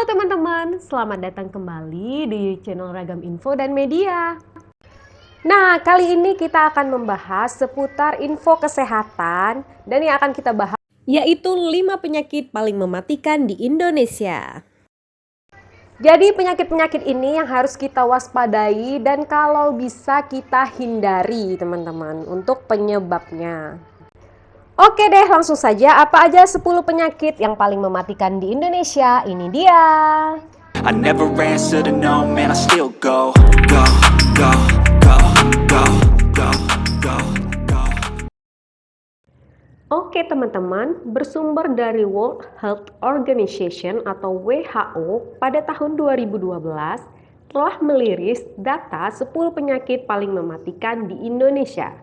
Halo teman-teman, selamat datang kembali di channel Ragam Info dan Media. Nah, kali ini kita akan membahas seputar info kesehatan dan yang akan kita bahas yaitu 5 penyakit paling mematikan di Indonesia. Jadi penyakit-penyakit ini yang harus kita waspadai dan kalau bisa kita hindari teman-teman untuk penyebabnya. Oke deh, langsung saja apa aja 10 penyakit yang paling mematikan di Indonesia? Ini dia. I never answer to no, man, I still go, go, go, go, go, go, go, go. Oke teman-teman, bersumber dari World Health Organization atau WHO pada tahun 2012 telah merilis data 10 penyakit paling mematikan di Indonesia.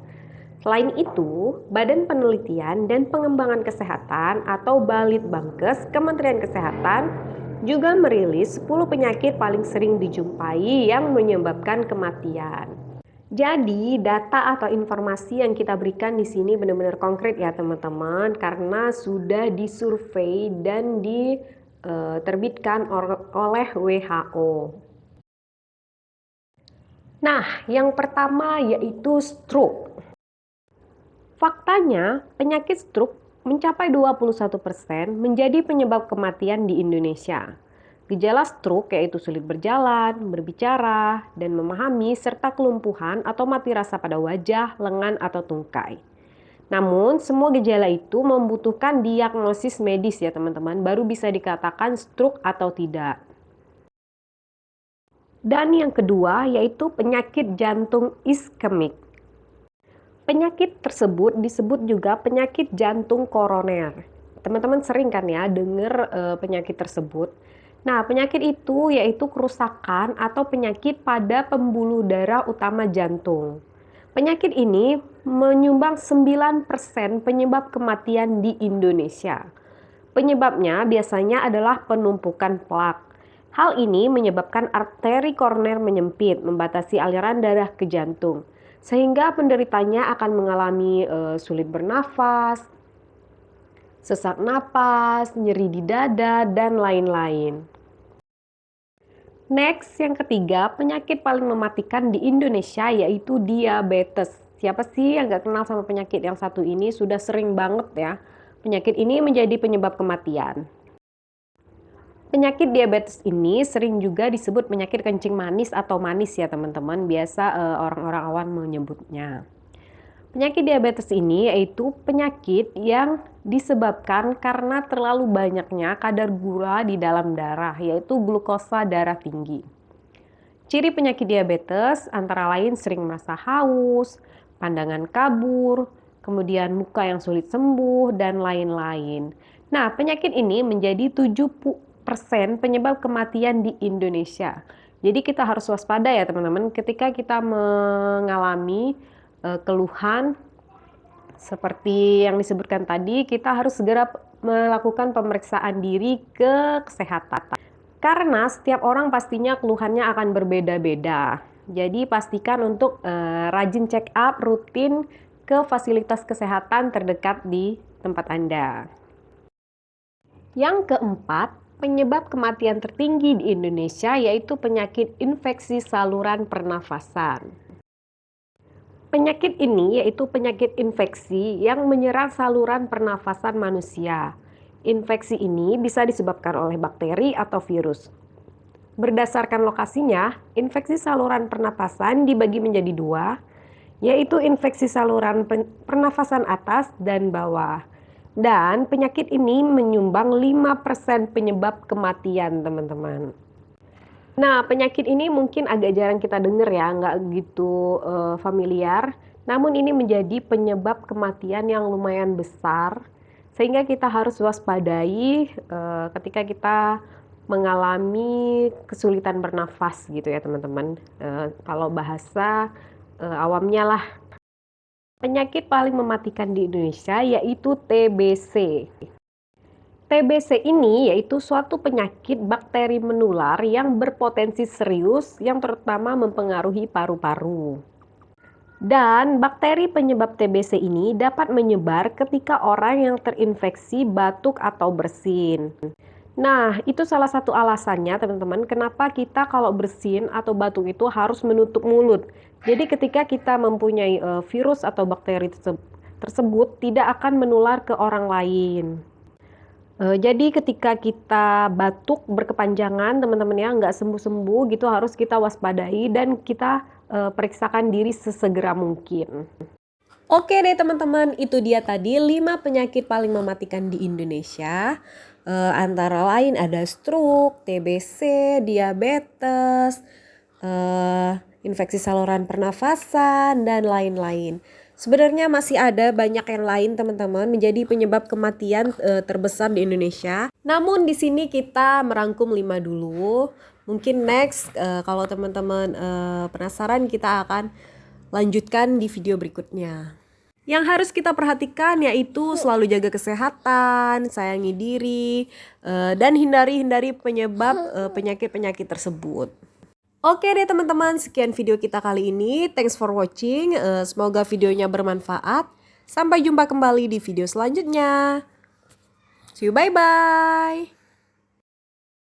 Selain itu, Badan Penelitian dan Pengembangan Kesehatan atau Balitbangkes Kementerian Kesehatan juga merilis 10 penyakit paling sering dijumpai yang menyebabkan kematian. Jadi, data atau informasi yang kita berikan di sini benar-benar konkret ya teman-teman, karena sudah disurvei dan diterbitkan oleh WHO. Nah, yang pertama yaitu stroke. Faktanya, penyakit stroke mencapai 21% menjadi penyebab kematian di Indonesia. Gejala stroke yaitu sulit berjalan, berbicara, dan memahami serta kelumpuhan atau mati rasa pada wajah, lengan, atau tungkai. Namun, semua gejala itu membutuhkan diagnosis medis ya teman-teman, baru bisa dikatakan stroke atau tidak. Dan yang kedua yaitu penyakit jantung iskemik. Penyakit tersebut disebut juga penyakit jantung koroner. Teman-teman sering kan ya dengar penyakit tersebut. Nah, penyakit itu yaitu kerusakan atau penyakit pada pembuluh darah utama jantung. Penyakit ini menyumbang 9% penyebab kematian di Indonesia. Penyebabnya biasanya adalah penumpukan plak. Hal ini menyebabkan arteri koroner menyempit, membatasi aliran darah ke jantung, sehingga penderitanya akan mengalami sulit bernafas, sesak napas, nyeri di dada, dan lain-lain. Next, yang ketiga, penyakit paling mematikan di Indonesia yaitu diabetes. Siapa sih yang gak kenal sama penyakit yang satu ini? Sudah sering banget ya. Penyakit ini menjadi penyebab kematian. Penyakit diabetes ini sering juga disebut penyakit kencing manis atau manis ya teman-teman. Biasa orang-orang awam menyebutnya. Penyakit diabetes ini yaitu penyakit yang disebabkan karena terlalu banyaknya kadar gula di dalam darah, yaitu glukosa darah tinggi. Ciri penyakit diabetes antara lain sering merasa haus, pandangan kabur, kemudian muka yang sulit sembuh, dan lain-lain. Nah, penyakit ini menjadi 70% penyebab kematian di Indonesia. Jadi kita harus waspada ya teman-teman ketika kita mengalami keluhan seperti yang disebutkan tadi, kita harus segera melakukan pemeriksaan diri ke kesehatan. Karena setiap orang pastinya keluhannya akan berbeda-beda. Jadi pastikan untuk rajin check up rutin ke fasilitas kesehatan terdekat di tempat Anda. Yang keempat, penyebab kematian tertinggi di Indonesia yaitu penyakit infeksi saluran pernafasan. Penyakit ini yaitu penyakit infeksi yang menyerang saluran pernafasan manusia. Infeksi ini bisa disebabkan oleh bakteri atau virus. Berdasarkan lokasinya, infeksi saluran pernafasan dibagi menjadi dua, yaitu infeksi saluran pernafasan atas dan bawah. Dan penyakit ini menyumbang 5% penyebab kematian, teman-teman. Nah, penyakit ini mungkin agak jarang kita dengar ya, nggak gitu familiar. Namun ini menjadi penyebab kematian yang lumayan besar, sehingga kita harus waspadai ketika kita mengalami kesulitan bernafas gitu ya teman-teman. Kalau bahasa awamnya lah. Penyakit paling mematikan di Indonesia yaitu TBC. TBC ini yaitu suatu penyakit bakteri menular yang berpotensi serius yang terutama mempengaruhi paru-paru. Dan bakteri penyebab TBC ini dapat menyebar ketika orang yang terinfeksi batuk atau bersin. Nah, itu salah satu alasannya teman-teman kenapa kita kalau bersin atau batuk itu harus menutup mulut. Jadi ketika kita mempunyai virus atau bakteri tersebut tidak akan menular ke orang lain. Jadi ketika kita batuk berkepanjangan teman-teman ya, nggak sembuh-sembuh gitu harus kita waspadai dan kita periksakan diri sesegera mungkin. Oke deh teman-teman, itu dia tadi 5 penyakit paling mematikan di Indonesia. Antara lain ada stroke, TBC, diabetes, infeksi saluran pernafasan, dan lain-lain. Sebenarnya masih ada banyak yang lain teman-teman menjadi penyebab kematian terbesar di Indonesia. Namun di sini kita merangkum 5 dulu. Mungkin next kalau teman-teman penasaran kita akan lanjutkan di video berikutnya. Yang harus kita perhatikan yaitu selalu jaga kesehatan, sayangi diri, dan hindari penyebab penyakit-penyakit tersebut. Oke deh teman-teman, sekian video kita kali ini. Thanks for watching. Semoga videonya bermanfaat. Sampai jumpa kembali di video selanjutnya. See you, bye-bye.